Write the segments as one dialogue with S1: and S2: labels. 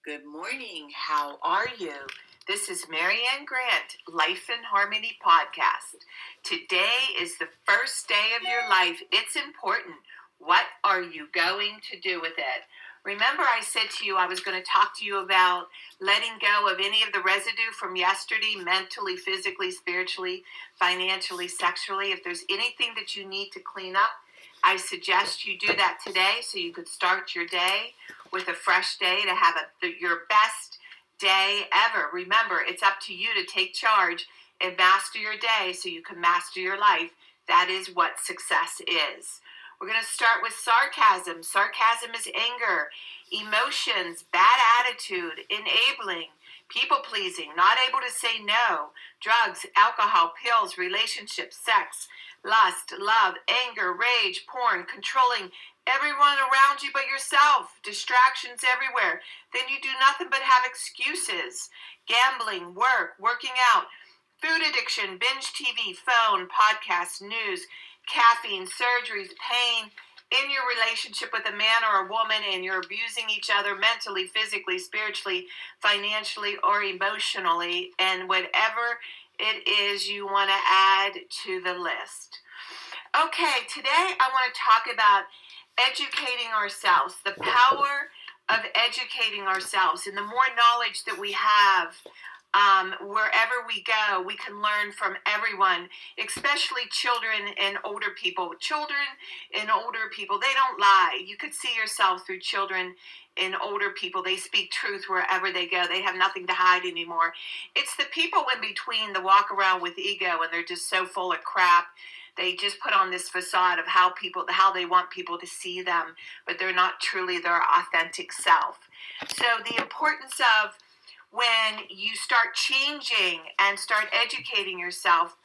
S1: Good morning. How are you? This is Marianne Grant, Life in Harmony podcast. Today is the first day of your life. It's important. What are you going to do with it? Remember, I said to you I was going to talk to you about letting go of any of the residue from yesterday, mentally, physically, spiritually, financially, sexually. If there's anything that you need to clean up, I suggest you do that today so you could start your day with a fresh day to have your best day ever. Remember, it's up to you to take charge and master your day so you can master your life. That is what success is. We're going to start with sarcasm. Sarcasm is anger, emotions, bad attitude, enabling, people-pleasing, not able to say no, drugs, alcohol, pills, relationships, sex, lust, love, anger, rage, porn, controlling everyone around you but yourself, distractions everywhere. Then you do nothing but have excuses, gambling, working out, food addiction, binge TV, phone, podcasts, news, caffeine, surgeries, pain in your relationship with a man or a woman, and you're abusing each other mentally, physically, spiritually, financially, or emotionally, and whatever it is you want to add to the list. Okay, today I want to talk about educating ourselves, the power of educating ourselves, and the more knowledge that we have, wherever we go, we can learn from everyone, especially children and older people. Children and older people, they don't lie. You could see yourself through children and older people. They speak truth wherever they go. They have nothing to hide anymore. It's the people in between that walk around with ego and they're just so full of crap. They just put on this facade of how they want people to see them, but they're not truly their authentic self. So the importance of when you start changing and start educating yourself,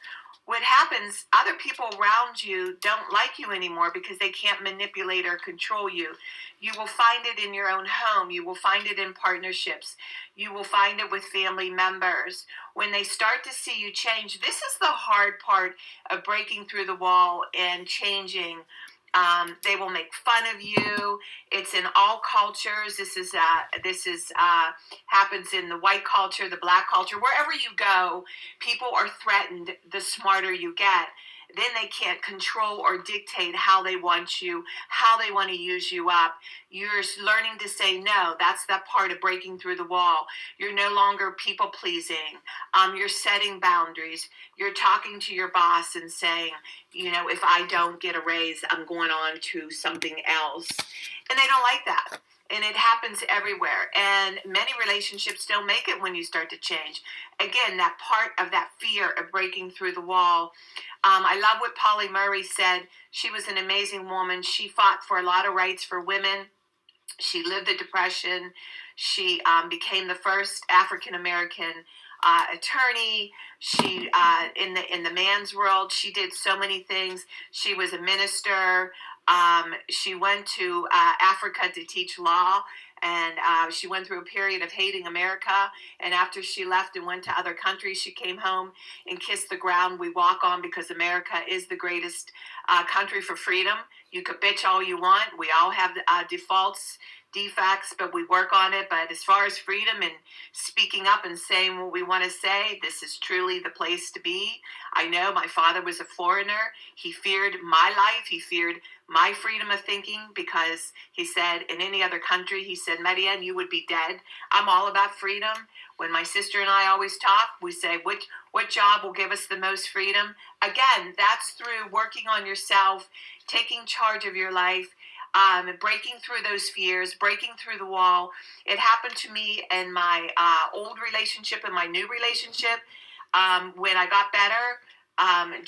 S1: what happens, other people around you don't like you anymore because they can't manipulate or control you. You will find it in your own home. You will find it in partnerships. You will find it with family members. When they start to see you change, this is the hard part of breaking through the wall and changing. They will make fun of you. It's in all cultures. This is happens in the white culture, the black culture. Wherever you go, people are threatened the smarter you get. Then they can't control or dictate how they want you, how they want to use you up. You're learning to say no. That's that part of breaking through the wall. You're no longer people pleasing. You're setting boundaries. You're talking to your boss and saying, if I don't get a raise, I'm going on to something else. And they don't like that. And it happens everywhere. And many relationships don't make it when you start to change. Again, that part of that fear of breaking through the wall. I love what Polly Murray said. She was an amazing woman. She fought for a lot of rights for women. She lived the Depression. She became the first African-American attorney. She in the man's world, she did so many things. She was a minister. She went to Africa to teach law, and she went through a period of hating America. And after she left and went to other countries, she came home and kissed the ground we walk on, because America is the greatest country for freedom. You could bitch all you want. We all have defects, but we work on it. But as far as freedom and speaking up and saying what we want to say, this is truly the place to be. I know my father was a foreigner. He feared my life. He feared my freedom of thinking, because he said in any other country, he said, Marianne, you would be dead. I'm all about freedom. When my sister and I always talk, we say, what job will give us the most freedom? Again, that's through working on yourself, taking charge of your life, breaking through those fears, breaking through the wall. It happened to me in my old relationship and my new relationship. When I got better, I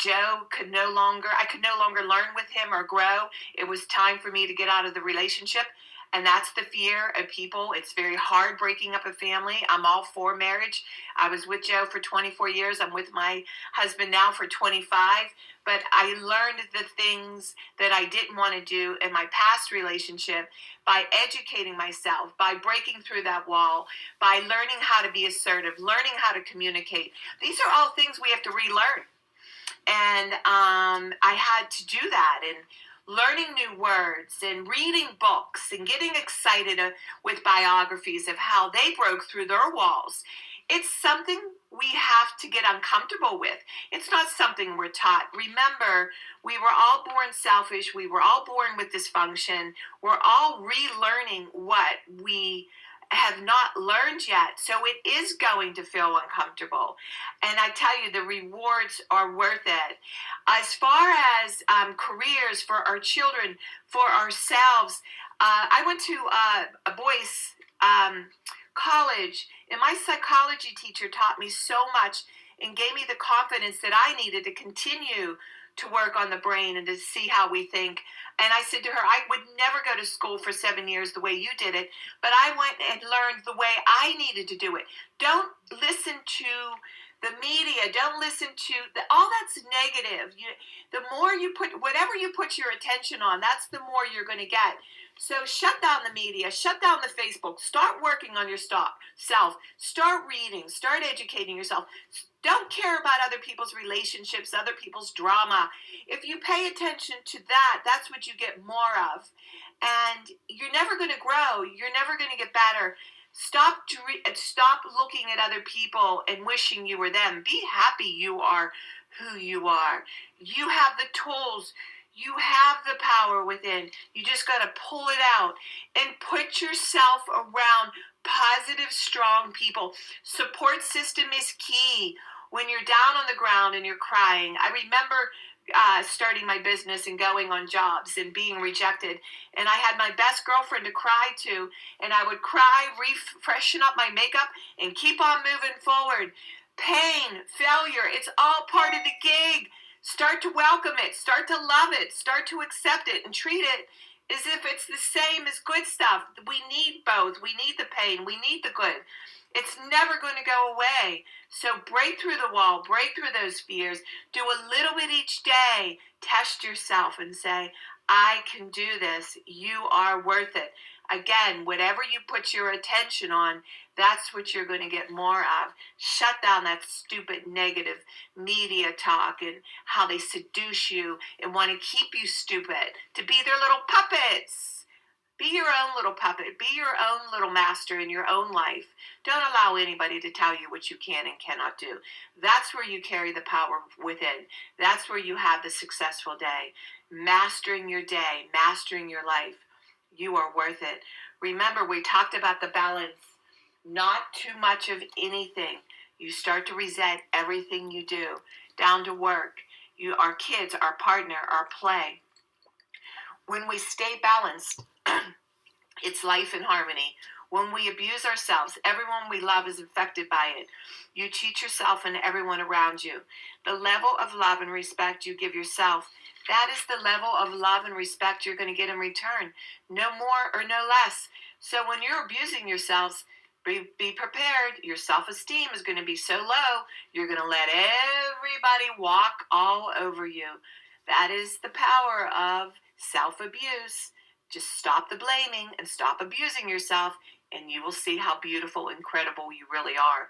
S1: could no longer learn with him or grow. It was time for me to get out of the relationship. And that's the fear of people. It's very hard breaking up a family. I'm all for marriage. I was with Joe for 24 years. I'm with my husband now for 25. But I learned the things that I didn't want to do in my past relationship by educating myself, by breaking through that wall, by learning how to be assertive, learning how to communicate. These are all things we have to relearn. And I had to do that. And learning new words and reading books and getting excited with biographies of how they broke through their walls. It's something we have to get uncomfortable with. It's not something we're taught. Remember, we were all born selfish. We were all born with dysfunction. We're all relearning what we have not learned yet. So it is going to feel uncomfortable. And I tell you, the rewards are worth it. As far as careers for our children, for ourselves, I went to a boys' college, and my psychology teacher taught me so much and gave me the confidence that I needed to continue to work on the brain and to see how we think. And I said to her, I would never go to school for 7 years the way you did it, but I went and learned the way I needed to do it. Don't listen to the media. Don't listen to all that's negative. The more you put, whatever you put your attention on, that's the more you're going to get. So shut down the media, shut down the Facebook, start working on your self, start reading, start educating yourself. Don't care about other people's relationships, other people's drama. If you pay attention to that, that's what you get more of. And you're never going to grow. You're never going to get better. Stop looking at other people and wishing you were them. Be happy you are who you are. You have the tools. You have the power within. You just got to pull it out and put yourself around positive, strong people. Support system is key. When you're down on the ground and you're crying, I remember starting my business and going on jobs and being rejected. And I had my best girlfriend to cry to, and I would cry, freshen up my makeup, and keep on moving forward. Pain, failure, it's all part of the gig. Start to welcome it, start to love it, start to accept it, and treat it as if it's the same as good stuff. We need both. We need the pain. We need the good. It's never going to go away. So break through the wall, break through those fears, do a little bit each day, test yourself and say, I can do this. You are worth it. Again, whatever you put your attention on, that's what you're going to get more of. Shut down that stupid negative media talk and how they seduce you and want to keep you stupid, to be their little puppets. Be your own little puppet. Be your own little master in your own life. Don't allow anybody to tell you what you can and cannot do. That's where you carry the power within. That's where you have the successful day. Mastering your day, mastering your life. You are worth it. Remember, we talked about the balance. Not too much of anything. You start to resent everything you do. Down to work, our kids, our partner, our play. When we stay balanced, it's life in harmony. When we abuse ourselves, everyone we love is affected by it. You cheat yourself and everyone around you. The level of love and respect you give yourself, that is the level of love and respect you're going to get in return. No more or no less. So when you're abusing yourselves, be prepared. Your self-esteem is going to be so low, you're going to let everybody walk all over you. That is the power of self-abuse. Just stop the blaming and stop abusing yourself, and you will see how beautiful, incredible you really are.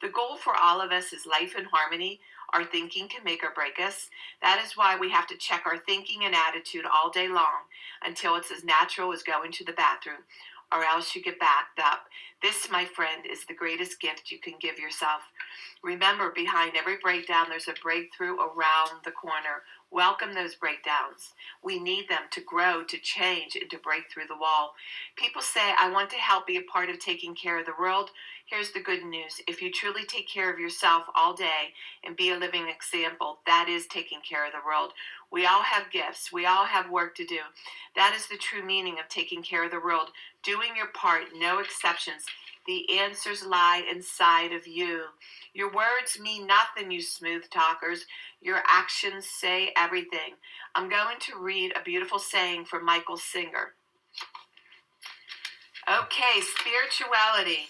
S1: The goal for all of us is life in harmony. Our thinking can make or break us. That is why we have to check our thinking and attitude all day long until it's as natural as going to the bathroom, or else you get backed up. This, my friend, is the greatest gift you can give yourself. Remember, behind every breakdown, there's a breakthrough around the corner. Welcome those breakdowns. We need them to grow, to change, and to break through the wall. People say, I want to help be a part of taking care of the world. Here's the good news. If you truly take care of yourself all day and be a living example, that is taking care of the world. We all have gifts. We all have work to do. That is the true meaning of taking care of the world. Doing your part, no exceptions. The answers lie inside of you. Your words mean nothing, you smooth talkers. Your actions say everything. I'm going to read a beautiful saying from Michael Singer. Okay, spirituality.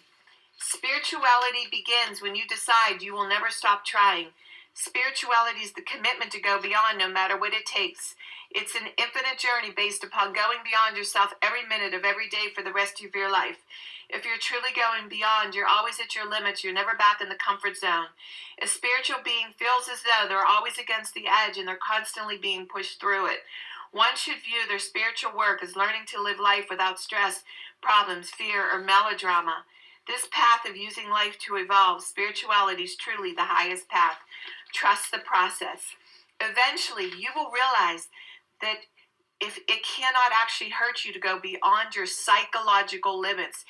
S1: Spirituality begins when you decide you will never stop trying. Spirituality is the commitment to go beyond no matter what it takes. It's an infinite journey based upon going beyond yourself every minute of every day for the rest of your life. If you're truly going beyond, you're always at your limits. You're never back in the comfort zone. A spiritual being feels as though they're always against the edge and they're constantly being pushed through it. One should view their spiritual work as learning to live life without stress, problems, fear, or melodrama. This path of using life to evolve, spirituality is truly the highest path. Trust the process. Eventually, you will realize that if it cannot actually hurt you to go beyond your psychological limits.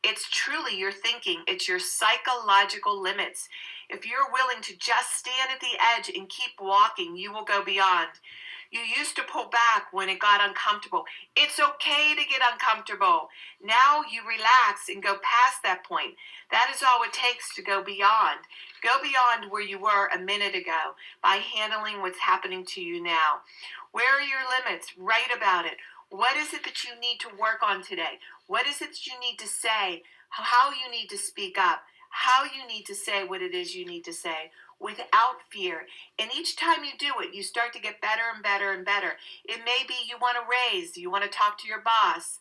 S1: It's truly your thinking. It's your psychological limits. If you're willing to just stand at the edge and keep walking, you will go beyond. You used to pull back when it got uncomfortable. It's okay to get uncomfortable. Now you relax and go past that point. That is all it takes to go beyond. Go beyond where you were a minute ago by handling what's happening to you now. Where are your limits? Write about it. What is it that you need to work on today? What is it that you need to say? How you need to speak up? How you need to say what it is you need to say without fear. And each time you do it, you start to get better and better and better. It may be you want to raise, you want to talk to your boss.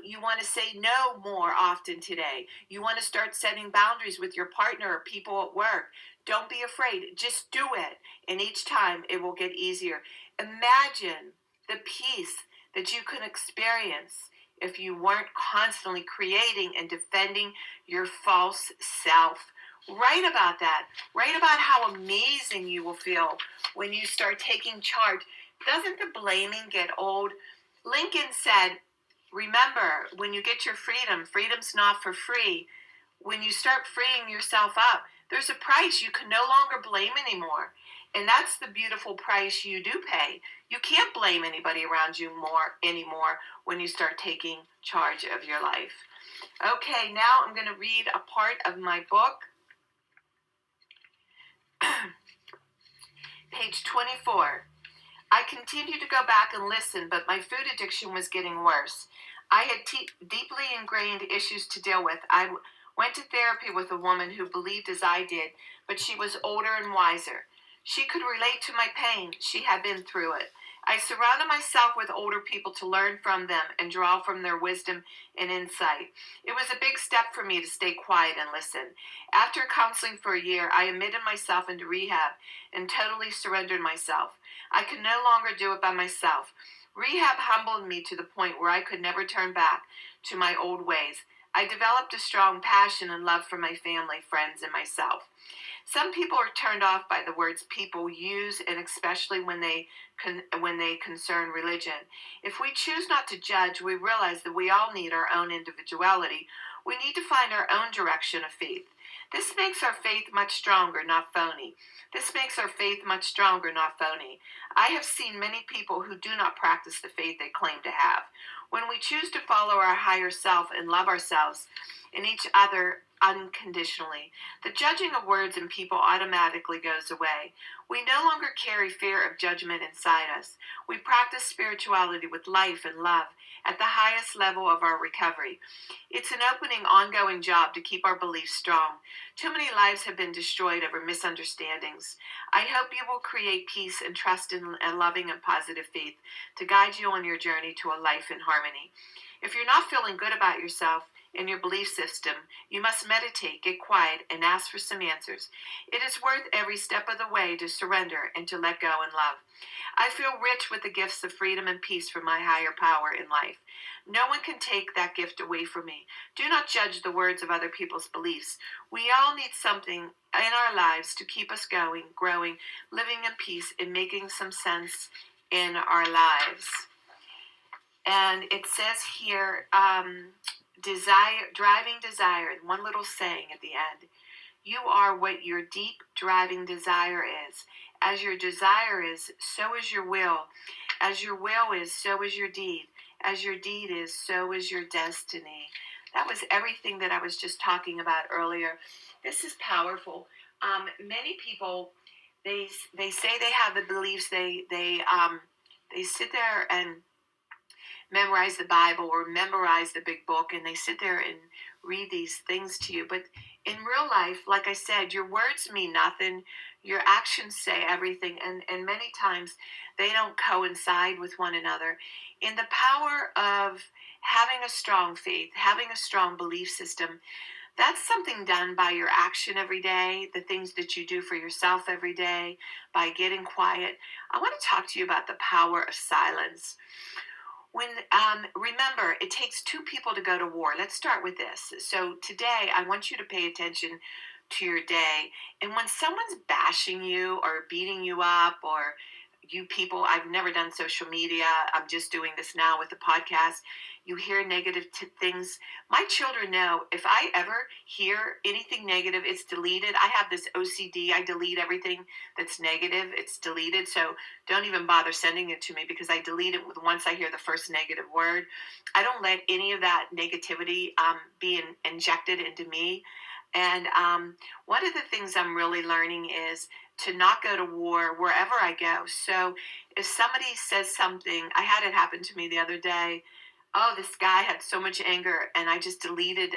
S1: You want to say no more often today. You want to start setting boundaries with your partner or people at work. Don't be afraid. Just do it. And each time it will get easier. Imagine the peace that you can experience if you weren't constantly creating and defending your false self. Write about that. Write about how amazing you will feel when you start taking charge. Doesn't the blaming get old? Lincoln said, remember, when you get your freedom, freedom's not for free. When you start freeing yourself up, there's a price. You can no longer blame anymore. And that's the beautiful price you do pay. You can't blame anybody around you anymore when you start taking charge of your life. Okay, now I'm going to read a part of my book. Page 24. I continued to go back and listen, but my food addiction was getting worse. I had deeply ingrained issues to deal with. I went to therapy with a woman who believed as I did, but she was older and wiser. She could relate to my pain. She had been through it. I surrounded myself with older people to learn from them and draw from their wisdom and insight. It was a big step for me to stay quiet and listen. After counseling for a year, I admitted myself into rehab and totally surrendered myself. I could no longer do it by myself. Rehab humbled me to the point where I could never turn back to my old ways. I developed a strong passion and love for my family, friends, and myself. Some people are turned off by the words people use, and especially when they concern religion. If we choose not to judge, we realize that we all need our own individuality. We need to find our own direction of faith. This makes our faith much stronger, not phony. This makes our faith much stronger, not phony. I have seen many people who do not practice the faith they claim to have. When we choose to follow our higher self and love ourselves and each other unconditionally, the judging of words and people automatically goes away. We no longer carry fear of judgment inside us. We practice spirituality with life and love at the highest level of our recovery. It's an opening, ongoing job to keep our beliefs strong. Too many lives have been destroyed over misunderstandings. I hope you will create peace and trust in a loving and positive faith to guide you on your journey to a life in harmony. If you're not feeling good about yourself and your belief system, you must meditate, get quiet, and ask for some answers. It is worth every step of the way to surrender and to let go in love. I feel rich with the gifts of freedom and peace from my higher power in life. No one can take that gift away from me. Do not judge the words of other people's beliefs. We all need something in our lives to keep us going, growing, living in peace, and making some sense in our lives. And it says here, driving desire, one little saying at the end. You are what your deep driving desire is. As your desire is, so is your will. As your will is, so is your deed. As your deed is, so is your destiny. That was everything that I was just talking about earlier. This is powerful. Many people, they say they have the beliefs. They sit there and memorize the Bible or memorize the big book, and they sit there and read these things to you. But in real life, like I said, your words mean nothing. Your actions say everything, and many times they don't coincide with one another. In the power of having a strong faith, having a strong belief system, That's something done by your action every day, the things that you do for yourself every day, by getting quiet. I want to talk to you about the power of silence. Remember, it takes two people to go to war. Let's start with this. So today, I want you to pay attention to your day. And when someone's bashing you or beating you up, or you people, I've never done social media. I'm just doing this now with the podcast. You hear negative things. My children know if I ever hear anything negative, it's deleted. I have this OCD. I delete everything that's negative. It's deleted. So don't even bother sending it to me, because I delete it once I hear the first negative word. I don't let any of that negativity be injected into me. And one of the things I'm really learning is to not go to war wherever I go. So if somebody says something, I had it happen to me the other day. Oh, this guy had so much anger, and I just deleted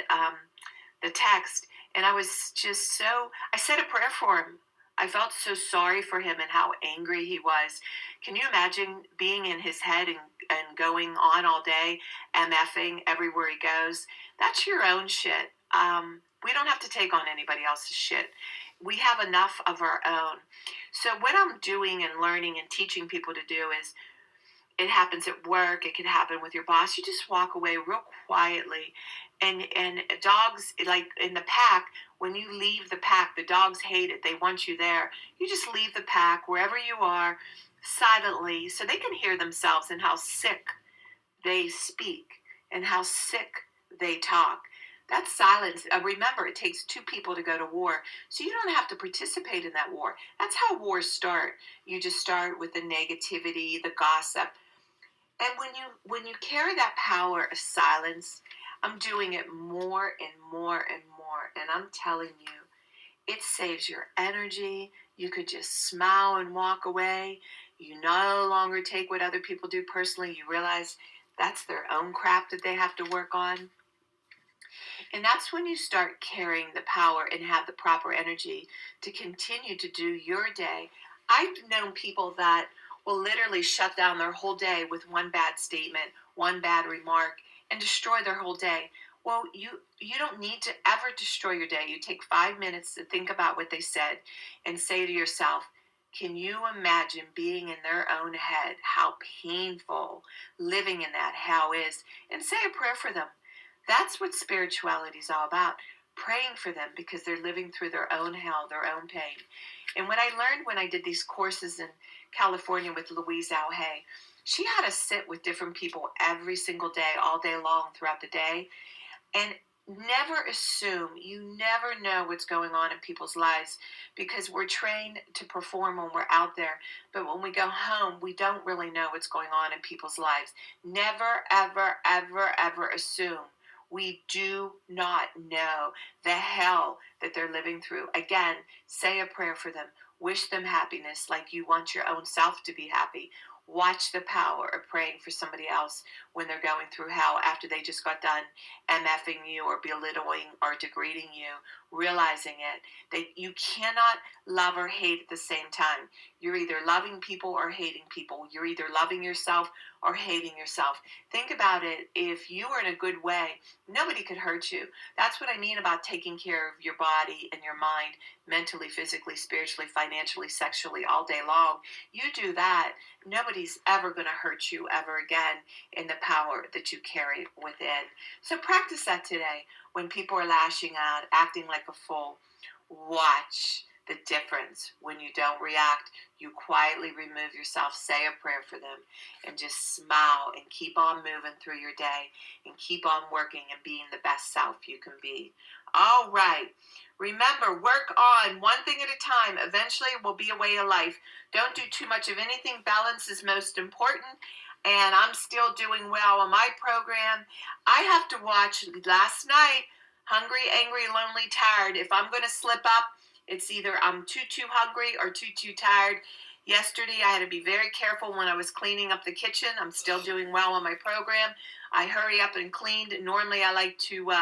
S1: the text. And I was just I said a prayer for him. I felt so sorry for him and how angry he was. Can you imagine being in his head and going on all day, MFing everywhere he goes? That's your own shit. We don't have to take on anybody else's shit. We have enough of our own. So what I'm doing and learning and teaching people to do is, it happens at work, it can happen with your boss. You just walk away real quietly. And dogs, like in the pack, when you leave the pack, the dogs hate it. They want you there. You just leave the pack wherever you are silently, so they can hear themselves and how sick they speak and how sick they talk. That's silence. Remember, it takes two people to go to war, so you don't have to participate in that war. That's how wars start. You just start with the negativity, the gossip. And when you carry that power of silence, I'm doing it more and more and more, and I'm telling you, it saves your energy. You could just smile and walk away. You no longer take what other people do personally. You realize that's their own crap that they have to work on. And that's when you start carrying the power and have the proper energy to continue to do your day. I've known people that will literally shut down their whole day with one bad statement, one bad remark, and destroy their whole day. Well, you don't need to ever destroy your day. You take 5 minutes to think about what they said and say to yourself, can you imagine being in their own head, how painful living in that hell is? And say a prayer for them. That's what spirituality is all about. Praying for them, because they're living through their own hell, their own pain. And what I learned when I did these courses in California with Louise Alhay, she had us sit with different people every single day, all day long, throughout the day. And never assume. You never know what's going on in people's lives, because we're trained to perform when we're out there. But when we go home, we don't really know what's going on in people's lives. Never, ever, ever, ever assume. We do not know the hell that they're living through. Again, say a prayer for them. Wish them happiness like you want your own self to be happy. Watch the power of praying for somebody else when they're going through hell after they just got done MFing you or belittling or degrading you, realizing it. That you cannot love or hate at the same time. You're either loving people or hating people. You're either loving yourself or hating yourself. Think about it. If you were in a good way, nobody could hurt you. That's what I mean about taking care of your body and your mind, mentally, physically, spiritually, financially, sexually, all day long. You do that, nobody's ever going to hurt you ever again in the power that you carry within. So practice that today. When people are lashing out, acting like a fool, watch the difference. When you don't react, you quietly remove yourself, say a prayer for them, and just smile and keep on moving through your day and keep on working and being the best self you can be. All right. Remember, work on one thing at a time. Eventually, it will be a way of life. Don't do too much of anything. Balance is most important. And I'm still doing well on my program. I have to watch last night, Hungry, Angry, Lonely, Tired. If I'm going to slip up, it's either I'm too hungry or too tired. Yesterday, I had to be very careful when I was cleaning up the kitchen. I'm still doing well on my program. I hurry up and cleaned. Normally, I like to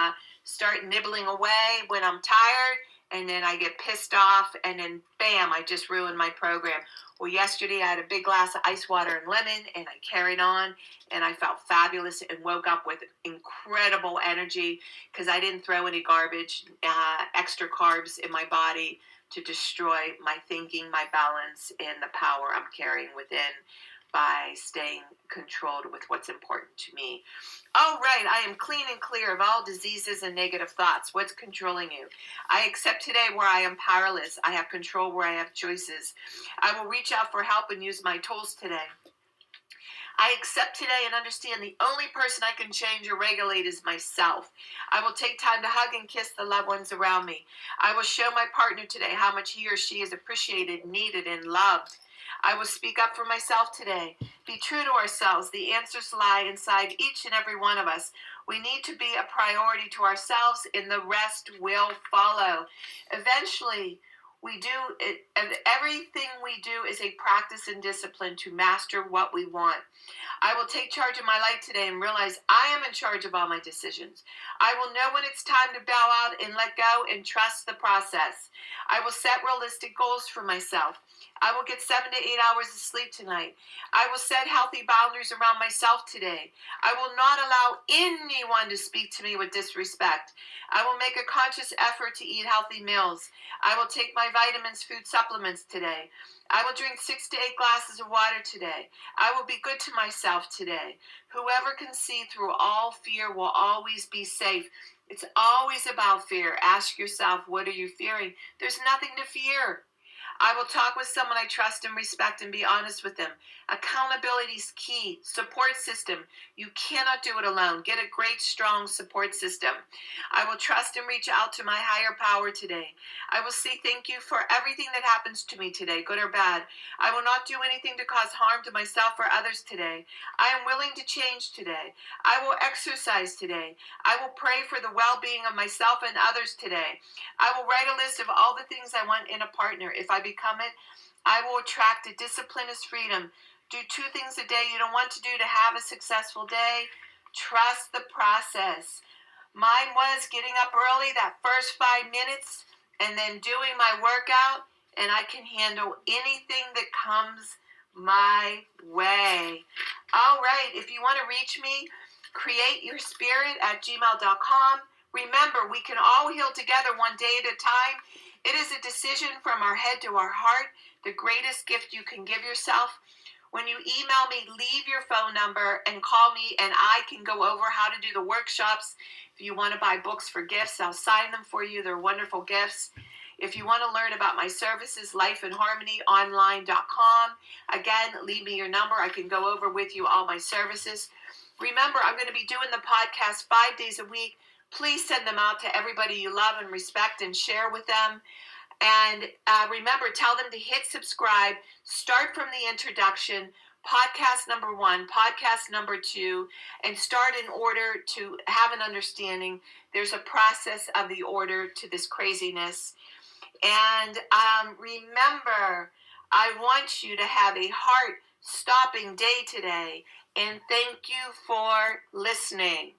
S1: start nibbling away when I'm tired, and then I get pissed off, and then bam, I just ruined my program. Well, yesterday I had a big glass of ice water and lemon, and I carried on, and I felt fabulous and woke up with incredible energy because I didn't throw any garbage, extra carbs in my body to destroy my thinking, my balance, and the power I'm carrying within by staying controlled with what's important to me. All right, I am clean and clear of all diseases and negative thoughts. What's controlling you? I accept today where I am powerless. I have control where I have choices. I will reach out for help and use my tools today. I accept today and understand the only person I can change or regulate is myself. I will take time to hug and kiss the loved ones around me. I will show my partner today how much he or she is appreciated, needed, and loved. I will speak up for myself today. Be true to ourselves. The answers lie inside each and every one of us. We need to be a priority to ourselves, and the rest will follow. Eventually, we do it, and everything we do is a practice and discipline to master what we want. I will take charge of my life today and realize I am in charge of all my decisions. I will know when it's time to bow out and let go and trust the process. I will set realistic goals for myself. I will get 7 to 8 hours of sleep tonight. I will set healthy boundaries around myself today. I will not allow anyone to speak to me with disrespect. I will make a conscious effort to eat healthy meals. I will take my vitamins, food supplements today. I will drink 6 to 8 glasses of water today. I will be good to myself today. Whoever can see through all fear will always be safe. It's always about fear. Ask yourself, what are you fearing? There's nothing to fear. I will talk with someone I trust and respect and be honest with them. Accountability is key. Support system. You cannot do it alone. Get a great, strong support system. I will trust and reach out to my higher power today. I will say thank you for everything that happens to me today, good or bad. I will not do anything to cause harm to myself or others today. I am willing to change today. I will exercise today. I will pray for the well-being of myself and others today. I will write a list of all the things I want in a partner. If I become it, I will attract it. Discipline is freedom. Do 2 things a day you don't want to do to have a successful day. Trust the process. Mine was getting up early that first 5 minutes and then doing my workout, and I can handle anything that comes my way. All right, if you want to reach me, createyourspirit@gmail.com. Remember, we can all heal together one day at a time. It is a decision from our head to our heart, the greatest gift you can give yourself. When you email me, leave your phone number and call me, and I can go over how to do the workshops. If you want to buy books for gifts, I'll sign them for you. They're wonderful gifts. If you want to learn about my services, lifeinharmonyonline.com. Again, leave me your number. I can go over with you all my services. Remember, I'm going to be doing the podcast 5 days a week. Please send them out to everybody you love and respect and share with them. And remember, tell them to hit subscribe. Start from the introduction, podcast number 1, podcast number 2, and start in order to have an understanding. There's a process of the order to this craziness. And remember, I want you to have a heart-stopping day today. And thank you for listening.